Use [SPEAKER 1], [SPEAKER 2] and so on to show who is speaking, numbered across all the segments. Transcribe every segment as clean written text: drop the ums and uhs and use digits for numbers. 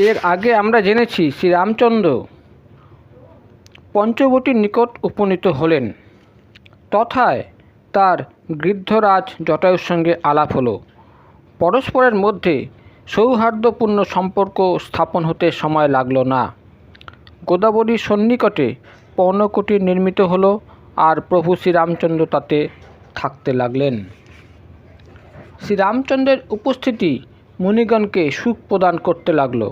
[SPEAKER 1] এর আগে আমরা জেনেছি শ্রীরামচন্দ্র পঞ্চবটির নিকট উপনীত হলেন। তথায় তার গৃদ্ধরাজ জটায়ুর সঙ্গে আলাপ হলো। পরস্পরের মধ্যে সৌহার্দ্যপূর্ণ সম্পর্ক স্থাপন হতে সময় লাগলো না। গোদাবরীর সন্নিকটে পর্ণকুটির নির্মিত হলো, আর প্রভু শ্রীরামচন্দ্র তাতে থাকতে লাগলেন। শ্রীরামচন্দ্রের উপস্থিতি মুনিগণকে সুখ প্রদান করতে লাগল,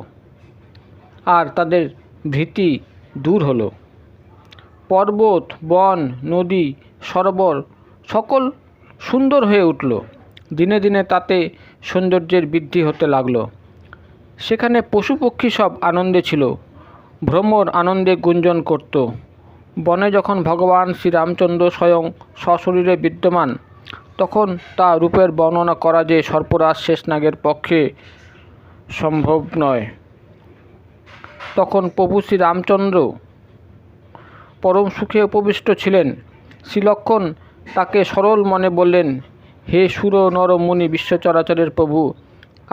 [SPEAKER 1] আর তাদের ভীতি দূর হলো। পর্বত, বন, নদী, সরোবর সকল সুন্দর হয়ে উঠল। দিনে দিনে তাতে সৌন্দর্যের বৃদ্ধি হতে লাগলো। সেখানে পশু পক্ষী সব আনন্দে ছিল, ভ্রমর আনন্দে গুঞ্জন করত। বনে যখন ভগবান শ্রীরামচন্দ্র স্বয়ং সশরীরে বিদ্যমান, তখন তা রূপের বর্ণনা করা যে সর্পরাজ শেষনাগের পক্ষে সম্ভব নয়। তখন প্রভু শ্রীরামচন্দ্র পরম সুখে উপবিষ্ট ছিলেন। শ্রীলক্ষ্মণ তাকে সরল মনে বললেন, হে সুর নর মুনি বিশ্বচরাচরের প্রভু,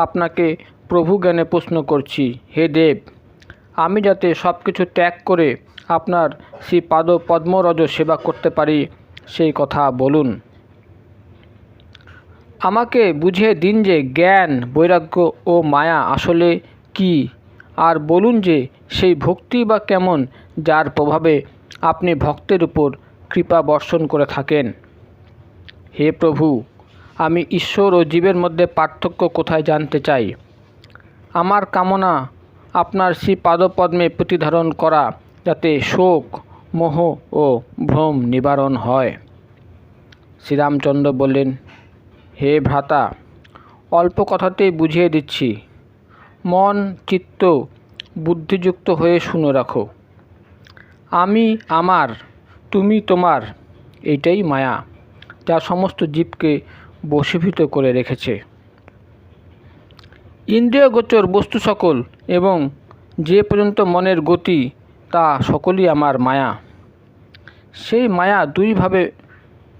[SPEAKER 1] আপনাকে প্রভু জ্ঞানে প্রশ্ন করছি। হে দেব, আমি যাতে সব কিছু ত্যাগ করে আপনার শ্রী পাদ পদ্মরজ সেবা করতে পারি, সেই কথা বলুন। আমাকে বুঝিয়ে দিন যে জ্ঞান, বৈরাগ্য ও মায়া আসলে কি, আর বলুন যে সেই ভক্তি বা কেমন, যার প্রভাবে আপনি ভক্তের উপর কৃপা বর্ষণ করে থাকেন। হে প্রভু, আমি ঈশ্বর ও জীবের মধ্যে পার্থক্য কোথায় জানতে চাই। আমার কামনা আপনার শ্রী পাদপদ্মে প্রতিধারণ করা, যাতে শোক, মোহ ও ভ্রম নিবারণ হয়। শ্রীরামচন্দ্র বললেন, হে ভ্রাতা, অল্প কথাতেই বুঝিয়ে দিচ্ছি। মন, চিত্ত, বুদ্ধিযুক্ত হয়ে শুনে রাখো। আমি আমার, তুমি তোমার, এইটাই মায়া, যা সমস্ত জীবকে বশীভূত করে রেখেছে। ইন্দ্রিয়গোচর বস্তু সকল এবং যে পর্যন্ত মনের গতি, তা সকলই আমার মায়া। সেই মায়া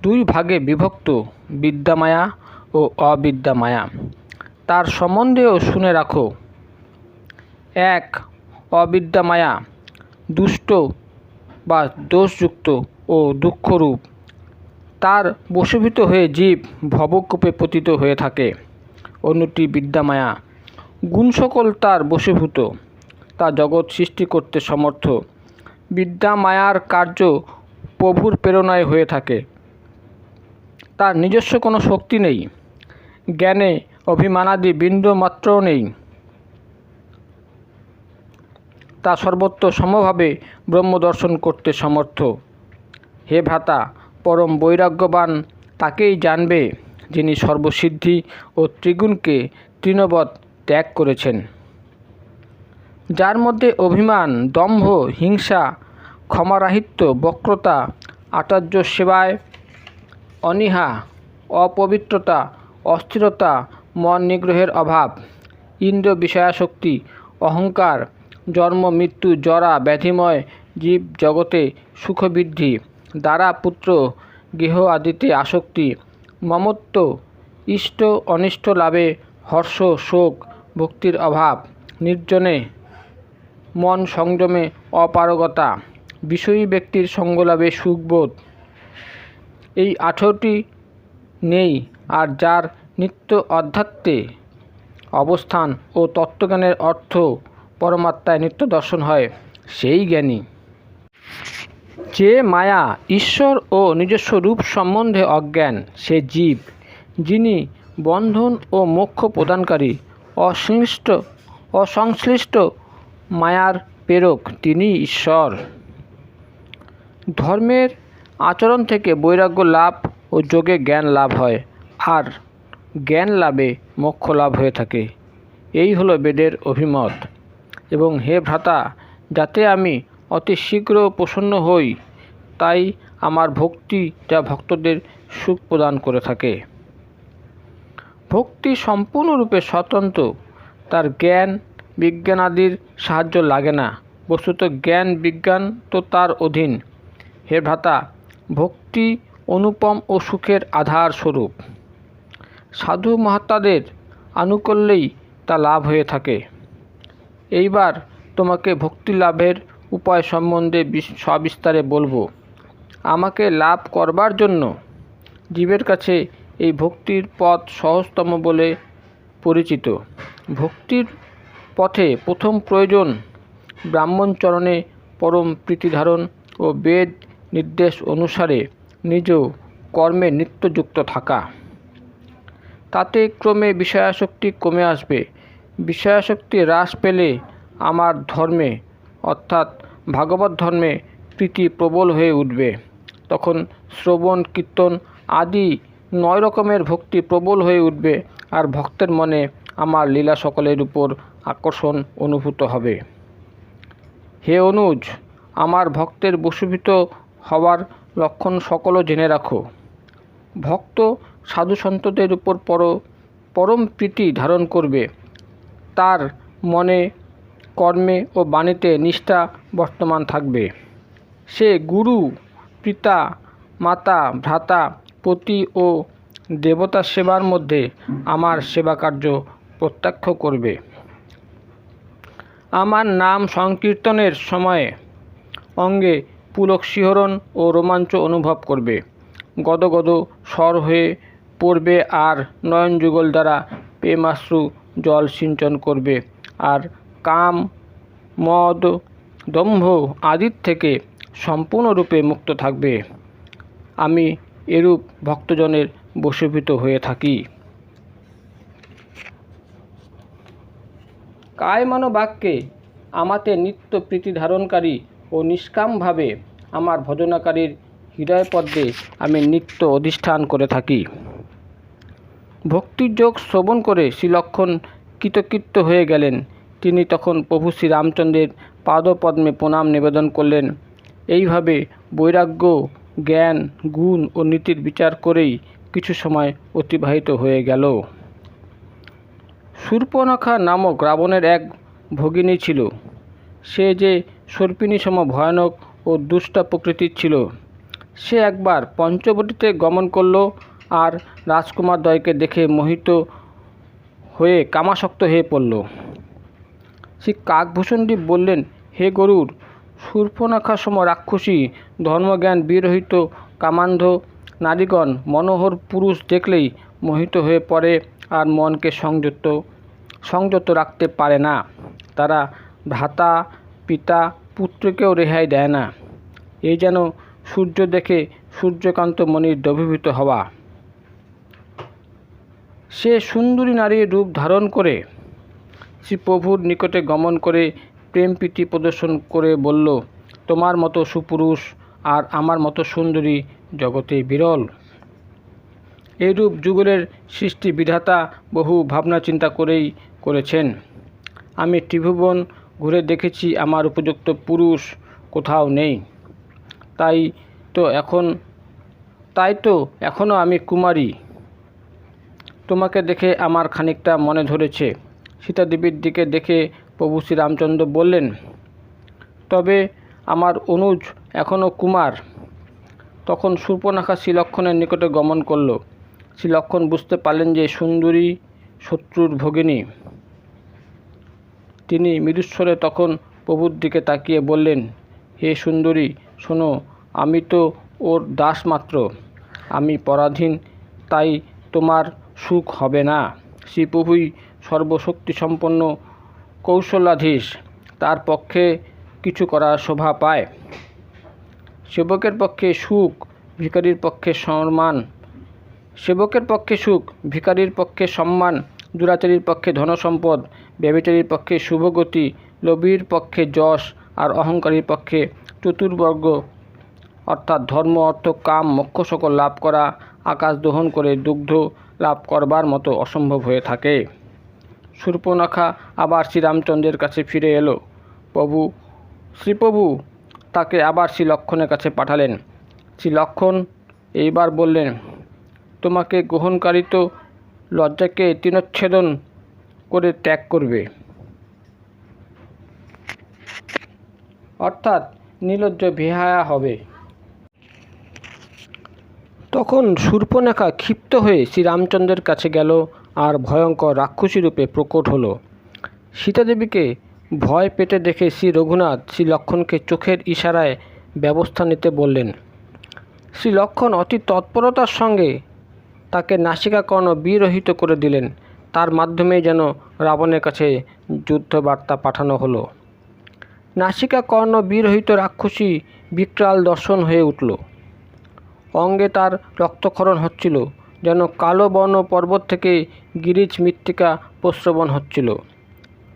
[SPEAKER 1] দুই ভাগে বিভক্ত, বিদ্যা মায়া ও অবিদ্যা মায়া। তার সম্বন্ধেও শুনে রাখো। এক, অবিদ্যা মায়া দুষ্ট বা দোষযুক্ত ও দুঃখরূপ। তার বশীভূত হয়ে জীব ভবকূপে পতিত হয়ে থাকে। অন্যটি বিদ্যা মায়া, গুণ সকল তার বশীভূত, তা জগৎ সৃষ্টি করতে সমর্থ। বিদ্যা মায়ার কার্য প্রভুর প্রেরণায় হয়ে থাকে। তার নিজস্ব কোনো শক্তি নেই, জ্ঞানে অভিমানাদি বিন্দু মাত্রও নেই। তা সর্বত্র সমভাবে ব্রহ্মদর্শন করতে সমর্থ। হে ভ্রাতা, পরম বৈরাগ্যবান তাকেই জানবে, যিনি সর্বসিদ্ধি ও ত্রিগুণকে তৃণবৎ ত্যাগ করেছেন। যার মধ্যে অভিমান, দম্ভ, হিংসা, ক্ষমারাহিত্য, বক্রতা, আচার্য সেবায় অনীহা, অপবিত্রতা, অস্থিরতা, মন নিগ্রহের অভাব, ইন্দ্রিয় বিষয়াসক্তি, অহংকার, জন্ম মৃত্যু জরা ব্যাধিময় জীব জগতে সুখবৃদ্ধি, দ্বারা পুত্র গৃহ আদিতে আসক্তি, মমত্ব, ইষ্ট অনিষ্ট লাভে হর্ষ শোক, ভক্তির অভাব, নির্জনে মন সংযমে অপারগতা, বিষয়ী ব্যক্তির সঙ্গলাভে সুখবোধ, এই 18টি নেই। আর যার নিত্য অধ্যাত্মে অবস্থান ও তত্ত্বজ্ঞানের অর্থ পরমাত্মায় নিত্য দর্শন হয়, সেই জ্ঞানী। যে মায়া, ঈশ্বর ও নিজস্ব রূপ সম্বন্ধে অজ্ঞান, সে জীব। যিনি বন্ধন ও মোক্ষ প্রদানকারী, অসংশ্লিষ্ট মায়ার প্রেরক, তিনি ঈশ্বর। ধর্মের আচরণ থেকে বৈরাগ্য লাভ ও যোগে জ্ঞান লাভ হয়, আর জ্ঞান লাভে মোক্ষ লাভ হয়ে থাকে। এই হলো বেদের অভিমত। এবং হে ভ্রাতা, যাতে আমি অতি শীঘ্র প্রসন্ন হই, তাই আমার ভক্তি, যা ভক্তদের সুখ প্রদান করে থাকে। ভক্তি সম্পূর্ণরূপে স্বতন্ত্র, তার জ্ঞান বিজ্ঞানাদির সাহায্য লাগে না। বস্তুত জ্ঞান বিজ্ঞান তো তার অধীন। হে ভ্রাতা, ভক্তি অনুপম ও সুখের আধার স্বরূপ। সাধু মহাত্মাদের আনুকূল্যেই তা লাভ হয়ে থাকে। এইবার তোমাকে ভক্তি লাভের উপায় সম্বন্ধে সবিস্তারে বলবো। আমাকে লাভ করবার জন্য জীবের কাছে এই ভক্তির পথ সহজতম বলে পরিচিত। ভক্তির পথে প্রথম প্রয়োজন ব্রাহ্মণচরণে পরম প্রীতিধারণ ও বেদ নির্দেশ অনুসারে নিজ কর্মে নিত্যযুক্ত থাকা। তাতে ক্রমে বিষয়াসক্তি কমে আসবে। বিষয়াসক্তি হ্রাস পেলে আমার ধর্মে অর্থাৎ ভাগবত ধর্মে প্রীতি প্রবল হয়ে উঠবে। তখন শ্রবণ কীর্তন আদি 9 রকমের ভক্তি প্রবল হয়ে উঠবে, আর ভক্তের মনে আমার লীলা সকলের উপর আকর্ষণ অনুভূত হবে। হে অনুজ, আমার ভক্তের বশীভূত হওয়ার লক্ষণ সকলও জেনে রাখো। ভক্ত সাধু সন্তদের উপর পরম প্রীতি ধারণ করবে। তার মনে, কর্মে ও বাণীতে নিষ্ঠা বর্তমান থাকবে। সে গুরু, পিতা, মাতা, ভ্রাতা, পতি ও দেবতা সেবার মধ্যে আমার সেবা কার্য প্রত্যক্ষ করবে। আমার নাম সংকীর্তনের সময়ে অঙ্গে পুলক শিহরণ ও রোমাঞ্চ অনুভব করবে। গদগদ স্বর হয়ে পড়বে আর নয়ন যুগল দ্বারা প্রেমাশ্রু জল সিঞ্চন করবে, আর কাম, মদ, দম্ভ আদির থেকে সম্পূর্ণরূপে মুক্ত থাকবে। আমি এরূপ ভক্তজনের বশীভূত হয়ে থাকি। কায় মনো বাক্যে আমাতে নিত্য প্রীতি ধারণকারী ও নিষ্কামভাবে আমার ভজনাকারীর হৃদয়পদ্মে আমি নিত্য অধিষ্ঠান করে থাকি। ভক্তিযোগ শ্রবণ করে শ্রীলক্ষণ কৃতকৃত্য হয়ে গেলেন। তিনি তখন প্রভু শ্রীরামচন্দ্রের পাদপদ্মে প্রণাম নিবেদন করলেন। এইভাবে বৈরাগ্য, জ্ঞান, গুণ ও নীতির বিচার করেই কিছু সময় অতিবাহিত হয়ে গেল। শূর্পণখা নামক রাবণের এক ভগিনী ছিল। সে যে সর্পিণী সম ভয়ানক ও দুষ্টা প্রকৃতির ছিল। সে একবার পঞ্চবটিতে গমন করল আর রাজকুমারদ্বয়কে দেখে মোহিত হয়ে কামাসক্ত হয়ে পড়ল। শ্রী কাকভূষণদেব বললেন, হে গরুর, শূর্পণখা সম রাক্ষসী ধর্মজ্ঞান বিরহিত কামান্ধ নারীগণ মনোহর পুরুষ দেখলেই মোহিত হয়ে পড়ে আর মনকে সংযত রাখতে পারে না। তারা ভ্রাতা, পিতা, পুত্রকেও রেহাই দেয় না। এই যেন সূর্য দেখে সূর্যকান্ত মণির দ্রবীভূত হওয়া। সে সুন্দরী নারীর রূপ ধারণ করে শ্রীপ্রভুর নিকটে গমন করে প্রেম প্রীতি প্রদর্শন করে বলল, তোমার মতো সুপুরুষ আর আমার মতো সুন্দরী জগতে বিরল। এইরূপ যুগলের সৃষ্টি বিধাতা বহু ভাবনা চিন্তা করেই করেছেন। আমি ত্রিভুবন ঘুরে দেখেছি, আমার উপযুক্ত পুরুষ কোথাও নেই। তাই তো এখনও আমি কুমারী। তোমাকে দেখে আমার খানিকটা মনে ধরেছে। সীতাদেবীর দিকে দেখে প্রভু শ্রীরামচন্দ্র বললেন, তবে আমার অনুজ এখনও কুমার। তখন শূর্পণখা শ্রীলক্ষণের নিকটে গমন করল। শ্রীলক্ষণ বুঝতে পারলেন যে সুন্দরী শত্রুর ভগিনী। তিনি মৃদুস্বরে তখন প্রভুর দিকে তাকিয়ে বললেন, হে সুন্দরী, শোনো, আমি তো ওর দাস মাত্র। আমি পরাধীন, তাই তোমার সুখ হবে না। শ্রীপ্রভুই সর্বশক্তিসম্পন্ন কৌশলাধীশ, তার পক্ষে কিছু করার শোভা পায়। সেবকের পক্ষে সুখ, ভিখারির পক্ষে সম্মান। সেবকের পক্ষে সুখ, ভিখারির পক্ষে সম্মান, দুরাচারীর পক্ষে ধনসম্পদ, ব্যভিচারীর পক্ষে শুভগতি, লোভীর পক্ষে যশ, আর অহংকারীর পক্ষে চতুর্বর্গ অর্থাৎ ধর্ম, অর্থ, কাম, মোক্ষ সকল লাভ করা আকাশ দহন করে দুগ্ধ লাভ করবার মতো অসম্ভব হয়ে থাকে। শূর্পণখা আবার শ্রীরামচন্দ্রের কাছে ফিরে এলো। শ্রীপ্রভু তাকে আবার শ্রীলক্ষণের কাছে পাঠালেন। শ্রীলক্ষণ এইবার বললেন, তোমাকে গ্রহণকারী তো লজ্জাকে তৃণচ্ছেদন করে ত্যাগ করবে, অর্থাৎ নির্লজ্জ বেহায়া হবে। তখন শূর্পণখা ক্ষিপ্ত হয়ে শ্রীরামচন্দ্রের কাছে গেল আর ভয়ঙ্কর রাক্ষসী রূপে প্রকট হলো। সীতাদেবীকে ভয় পেতে দেখে শ্রী রঘুনাথ শ্রী লক্ষ্মণকে চোখের ইশারায় ব্যবস্থা নিতে বললেন। শ্রী লক্ষ্মণ অতি তৎপরতার সঙ্গে তাকে নাসিকাকর্ণ বিরহিত করে দিলেন। তার মাধ্যমেই যেন রাবণের কাছে যুদ্ধবার্তা পাঠানো হলো। নাসিকাকর্ণ বিরহিত রাক্ষসী বিকরাল দর্শন হয়ে উঠল। অঙ্গে তার রক্তক্ষরণ হচ্ছিল, যেন কালো বর্ণ পর্বত থেকে গিরিজ মৃত্তিকা প্রস্রবণ হচ্ছিল।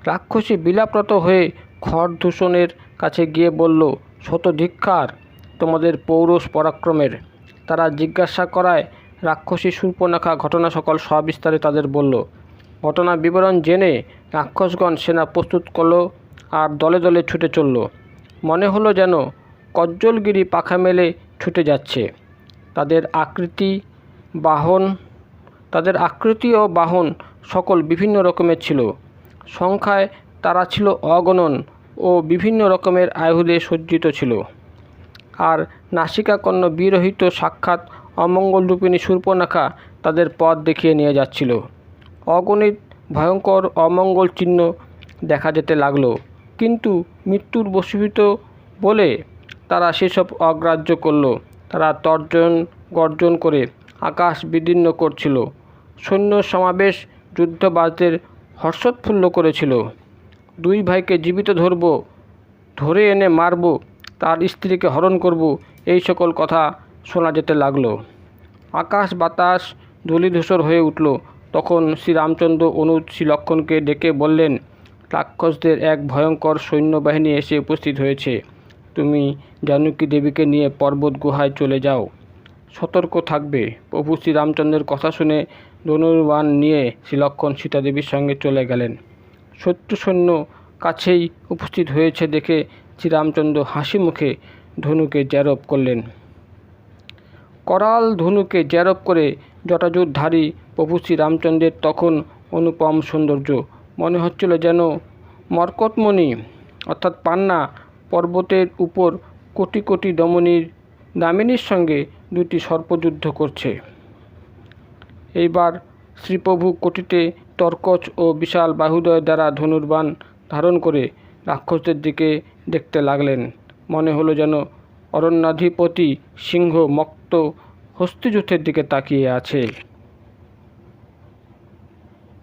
[SPEAKER 1] রাক্ষসী বিলাপরত হয়ে খরদূষণের কাছে গিয়ে বলল, শতধিক্কার তোমাদের পৌরুষ পরাক্রমের। তারা জিজ্ঞাসা করায় রাক্ষসী শূর্পণখা ঘটনা সকল সবিস্তারে তাদের বলল। ঘটনা বিবরণ জেনে রাক্ষসগণ সেনা প্রস্তুত করল আর দলে দলে ছুটে চলল। মনে হলো যেন কজ্জলগিরি পাখা মেলে ছুটে যাচ্ছে। তাদের আকৃতি ও বাহন সকল বিভিন্ন রকমের ছিল। সংখ্যায় তারা ছিল অগণন ও বিভিন্ন রকমের আয়ুধে সজ্জিত ছিল। আর নাসিকাকর্ণ বিরহিত সাক্ষাৎ অমঙ্গলরূপিণী শূর্পণখা তাদের পথ দেখিয়ে নিয়ে যাচ্ছিল। অগণিত ভয়ঙ্কর অমঙ্গল চিহ্ন দেখা যেতে লাগলো, কিন্তু মৃত্যুর বশীভূত বলে তারা সেসব অগ্রাহ্য করল। তারা তর্জন গর্জন করে আকাশ বিদীর্ণ করছিল। সৈন্য সমাবেশ যুদ্ধবাজদের হর্ষোৎফুল্ল করেছিল। দুই ভাইকে জীবিত ধরে এনে মারব, তার স্ত্রীকে হরণ করব, এই সকল কথা শোনা যেতে লাগলো। আকাশ বাতাস ধূলিধূসর হয়ে উঠল। তখন শ্রীরামচন্দ্র অনুজ শ্রী লক্ষ্মণকে ডেকে বললেন, রাক্ষসদের এক ভয়ঙ্কর সৈন্যবাহিনী এসে উপস্থিত হয়েছে। তুমি জানকী দেবীকে নিয়ে পর্বত গুহায় চলে যাও, সতর্ক থাকবে। প্রভু শ্রীরামচন্দ্রের কথা শুনে ধনুর্বাণ নিয়ে শ্রীলক্ষ্মণ সীতাদেবীর সঙ্গে চলে গেলেন। শত্রু সৈন্য কাছেই উপস্থিত হয়েছে দেখে শ্রীরামচন্দ্র হাসি মুখে ধনুকে জ্যারব করলেন। করাল ধনুকে জ্যারব করে জটাজুটধারী প্রভু শ্রীরামচন্দ্রের তখন অনুপম সৌন্দর্য। মনে হচ্ছিল যেন মরকতমণি অর্থাৎ পান্না পর্বতের উপর কোটি কোটি দামিনীর সঙ্গে দুটি সর্পযুদ্ধ করছে। এইবার শ্রীপ্রভু কোটিতে তর্কচ ও বিশাল বাহুদয় দ্বারা ধনুর্বাণ ধারণ করে রাক্ষসদের দিকে দেখতে লাগলেন। মনে হলো যেন অরণ্যাধিপতি সিংহ মক্ত হস্তিযুদ্ধের দিকে তাকিয়ে আছে।